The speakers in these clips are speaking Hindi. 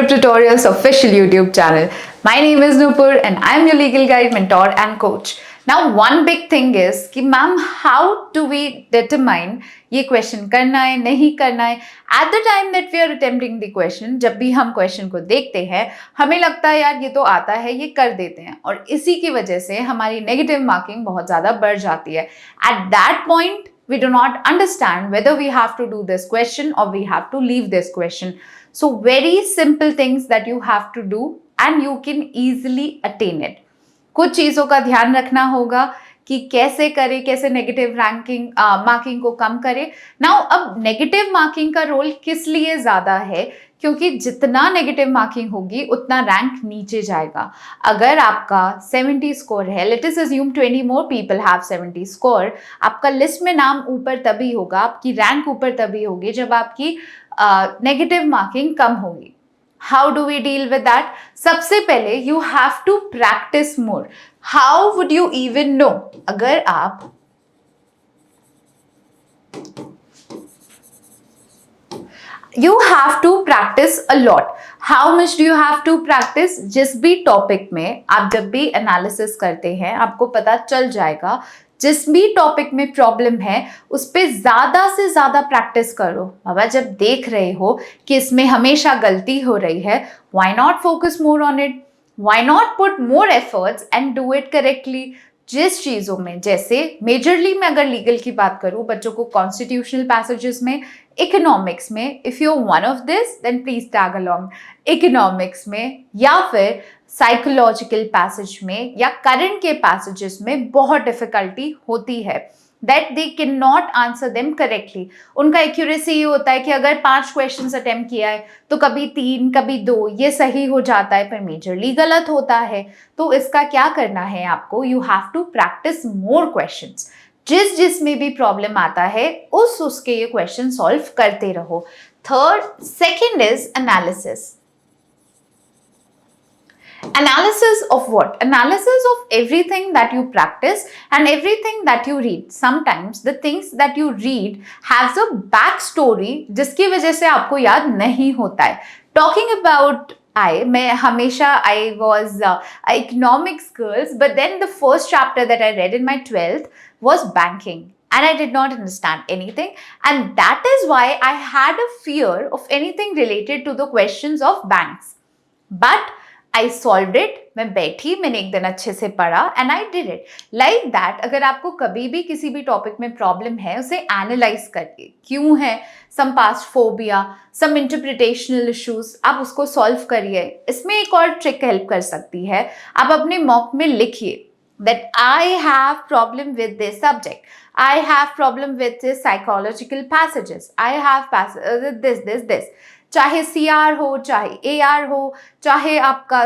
Script Tutorials official YouTube channel. My name is Nupur and I am your legal guide, mentor and coach. Now one big thing is कि ma'am how do we determine ये question करना है नहीं करना है. At the time that we are attempting the question, जब भी हम question को देखते हैं हमें लगता है यार ये तो आता है ये कर देते हैं और इसी की वजह से हमारी negative marking बहुत ज़्यादा बढ़ जाती है. At that point we do not understand whether we have to do this question or we have to leave this question. So very simple things that you have to do and you can easily attain it. कुछ चीज़ों का ध्यान रखना होगा कि कैसे करें, कैसे नेगेटिव रैंकिंग मार्किंग को कम करें. नाउ अब नेगेटिव मार्किंग का रोल किस लिए ज़्यादा है, क्योंकि जितना नेगेटिव मार्किंग होगी उतना रैंक नीचे जाएगा. अगर आपका 70 स्कोर है, let us assume 20 more people have 70 score, आपका लिस्ट में नाम ऊपर तभी होगा, आपकी रैंक ऊपर तभी होगी जब आपकी नेगेटिव मार्किंग कम होगी. How do we deal with that? सबसे पहले you have to practice more. How would you even know? अगर आप You have to practice a lot. How much do you have to practice? जिस भी टॉपिक में आप जब भी एनालिसिस करते हैं आपको पता चल जाएगा, जिस भी टॉपिक में प्रॉब्लम है उस पर ज़्यादा से ज़्यादा प्रैक्टिस करो. बाबा जब देख रहे हो कि इसमें हमेशा गलती हो रही है, why not focus more on it? Why not put more efforts and do it correctly? जिस चीज़ों में, जैसे मेजरली मैं अगर लीगल की बात करूँ, बच्चों को कॉन्स्टिट्यूशनल पैसेजेस में, इकोनॉमिक्स में, if you one of this then please tag along. Economics में या फिर साइकोलॉजिकल पैसेज में या करंट के पैसेजेस में बहुत डिफिकल्टी होती है, that they can not answer them correctly. उनका एक्यूरेसी ये होता है कि अगर 5 क्वेश्चंस अटेम्प्ट किया है तो कभी 3 कभी 2 ये सही हो जाता है पर मेजरली गलत होता है. तो इसका क्या करना है आपको, you have to practise more questions. जिस में भी प्रॉब्लम आता है उसके ये क्वेश्चन सॉल्व करते रहो. Second is analysis. Analysis of what? Analysis of everything that you practice and everything that you read. Sometimes the things that you read has a backstory जिसकी वजह से आपको याद नहीं होता है. Talking about मैं हमेशा I was economics girls, but then the first chapter that I read in my 12th was banking. And I did not understand anything. And that is why I had a fear of anything related to the questions of banks. But I solved it. मैं बैठी, मैंने एक दिन अच्छे से पढ़ा and I did it. Like that, अगर आपको कभी भी किसी भी टॉपिक में प्रॉब्लम है उसे एनालाइज करके, क्यों है, some past phobia, some interpretational issues, आप उसको सॉल्व करिए. इसमें एक और ट्रिक हेल्प कर सकती है. आप अपने मॉक में लिखिए that I have problem with this subject. I have problem with this psychological passages. I have this. चाहे CR हो, चाहे AR हो, चाहे आपका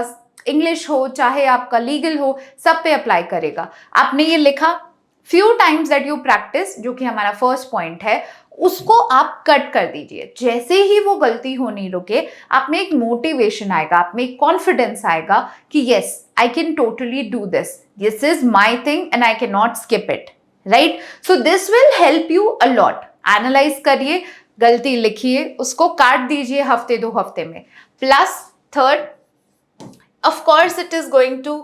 इंग्लिश हो, चाहे आपका लीगल हो, सब पे अप्लाई करेगा. आपने ये लिखा, few times that you practice, जो कि हमारा फर्स्ट पॉइंट है, उसको आप कट कर दीजिए. जैसे ही वो गलती होने रुके आप में एक मोटिवेशन आएगा, आप में एक कॉन्फिडेंस आएगा कि yes I can totally do this, this is my thing and I can not skip it. Right? So this will help you a lot. Analyse करिए, गलती लिखिए, उसको काट दीजिए हफ्ते 2 हफ्ते में. Plus third, of course it is going to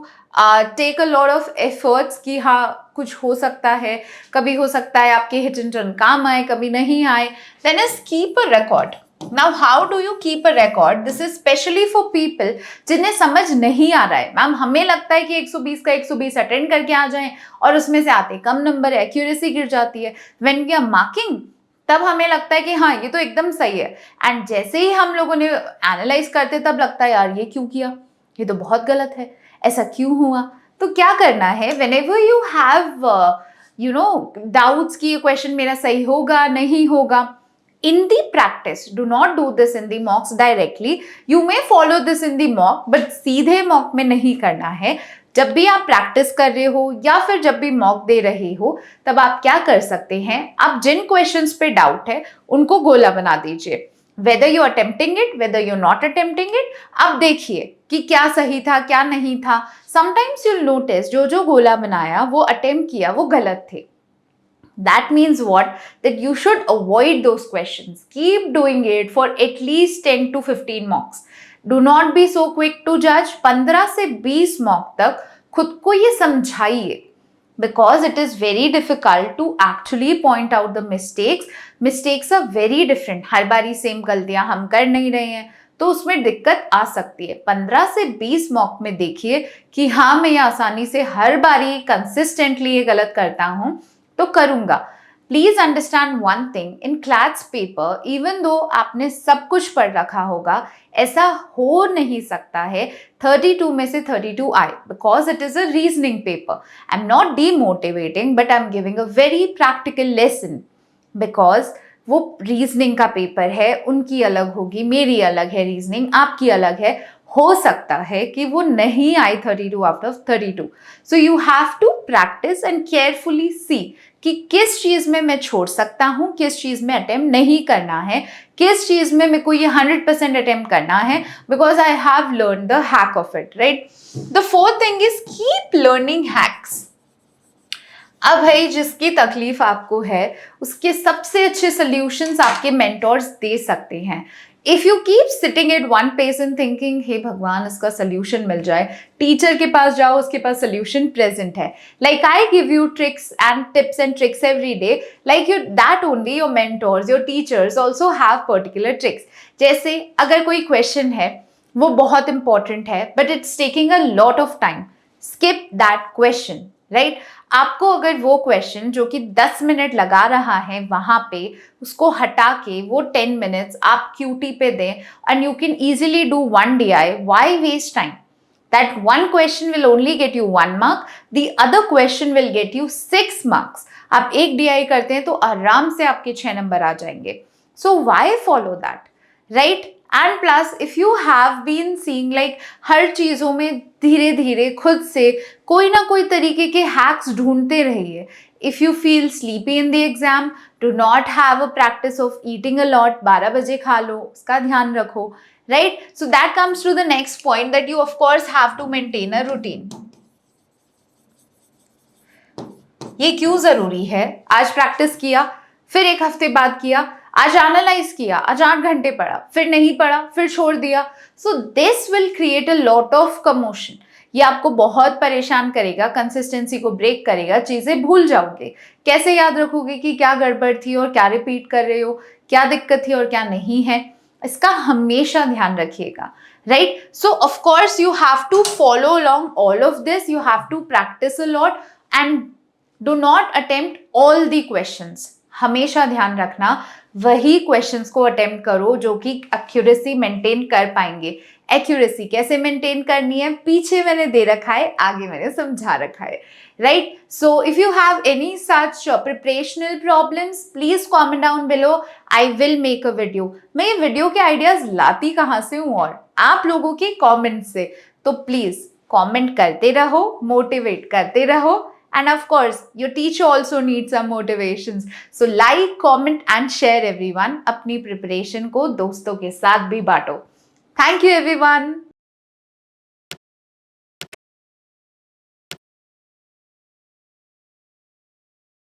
take a lot of efforts कि हाँ कुछ हो सकता है, कभी हो सकता है आपके हिट एंड रन काम आए, कभी नहीं आए. Then is keep a record. Now how do you keep a record? This is specially for people जिन्हें समझ नहीं आ रहा है. मैम हमें लगता है कि 120 का 120 अटेंड करके आ जाएं और उसमें से आते कम नंबर है, एक्यूरेसी गिर जाती है. व्हेन वी आर मार्किंग तब हमें लगता है कि हाँ ये तो एकदम सही है, एंड जैसे ही हम लोगों ने एनालाइज करते तब लगता है यार ये क्यों किया, ये तो बहुत गलत है, ऐसा क्यों हुआ. तो क्या करना है, व्हेनेवर यू हैव डाउट्स कि ये क्वेश्चन मेरा सही होगा नहीं होगा, in the practice, do not do this in the mocks directly. You may follow this in the mock, but सीधे mock में नहीं करना है. जब भी आप प्रैक्टिस कर रहे हो या फिर जब भी मॉक दे रहे हो तब आप क्या कर सकते हैं, आप जिन क्वेश्चंस पे डाउट है उनको गोला बना दीजिए. Whether you attempting it, whether you not attempting it, अब देखिए कि क्या सही था क्या नहीं था. समटाइम्स यूल नोटिस जो गोला बनाया वो अटेम्प्ट किया वो गलत थे. That means what? That you should avoid those questions. Keep doing it for at least 10 to 15 mocks. Do not be so quick to जज। 15 से 20 मॉक तक खुद को ये समझाइए, because it is very difficult to actually point out the mistakes. Mistakes are very different. हर बारी सेम गलतियां हम कर नहीं रहे हैं, तो उसमें दिक्कत आ सकती है। 15 से 20 मॉक में देखिए कि हाँ मैं ये आसानी से हर बारी कंसिस्टेंटली ये गलत करता हूं तो करूंगा। Please understand one thing, in CLAT's paper even though आपने सब कुछ पढ़ रखा होगा, ऐसा हो नहीं सकता है 32 में से 32 आए, because it is a reasoning paper. I am not demotivating but I am giving a very practical lesson, because वो रीजनिंग का पेपर है, उनकी अलग होगी, मेरी अलग है रीजनिंग, आपकी अलग है। हो सकता है कि वो नहीं आई 32 out of 32। So you have to practice and carefully see कि किस चीज में मैं छोड़ सकता हूं, किस चीज में अटेम्प्ट नहीं करना है, किस चीज में मेरे को ये 100% अटेम्प्ट करना है, because I have learn the hack of it, right. The fourth thing is keep learning hacks. अब भाई जिसकी तकलीफ आपको है उसके सबसे अच्छे सॉल्यूशंस आपके मेंटोर्स दे सकते हैं। If you keep sitting at one place and thinking हे भगवान इसका सोल्यूशन मिल जाए, टीचर के पास जाओ, उसके पास सोल्यूशन प्रेजेंट है। Like I give you tricks and tips and tricks every day, like you that only your mentors, your teachers also have particular tricks. जैसे अगर कोई क्वेश्चन है वो बहुत इंपॉर्टेंट है but it's taking a lot of time, skip that question, right. आपको अगर वो क्वेश्चन जो कि 10 मिनट लगा रहा है वहां पे उसको हटा के वो 10 मिनट्स आप क्यूटी पे दें and you can easily do 1 DI, why waste time? That one question will only get you 1 mark, the other question will get you 6 marks. आप एक DI करते हैं तो आराम से आपके 6 नंबर आ जाएंगे। So why follow that, right? And plus if you have been seeing like हर चीज़ों में धीरे धीरे खुद से कोई ना कोई तरीके के hacks ढूंढते रहिए। If you feel sleepy in the exam, do not have a practice of eating a lot. 12 बजे खा लो, उसका ध्यान रखो, right? So that comes to the next point that you of course have to maintain a routine. ये क्यों जरूरी है? आज प्रैक्टिस किया, फिर एक हफ्ते बाद किया, आज एनालाइज किया, आज 8 घंटे पढ़ा, फिर नहीं पढ़ा, फिर छोड़ दिया। So this will create a lot of commotion. ये आपको बहुत परेशान करेगा, कंसिस्टेंसी को ब्रेक करेगा, चीजें भूल जाओगे। कैसे याद रखोगे कि क्या गड़बड़ थी और क्या रिपीट कर रहे हो, क्या दिक्कत थी और क्या नहीं है? इसका हमेशा ध्यान रखिएगा, right. So of course you have to follow along all of this, you have to practise a lot and do not attempt all the questions. हमेशा ध्यान रखना वही क्वेश्चंस को अटेम्प्ट करो जो कि एक्यूरेसी मेंटेन कर पाएंगे। एक्यूरेसी कैसे मेंटेन करनी है पीछे मैंने दे रखा है, आगे मैंने समझा रखा है, right. So if you have any such preparational problems please comment down below, I will make a video. मैं ये वीडियो के आइडियाज लाती कहाँ से हूँ? और आप लोगों के कॉमेंट से। तो प्लीज कॉमेंट करते रहो, मोटिवेट करते रहो, and of course your teacher also needs some motivations. So like, comment and share everyone. अपनी प्रिपरेशन को दोस्तों के साथ भी बांटो। Thank you everyone.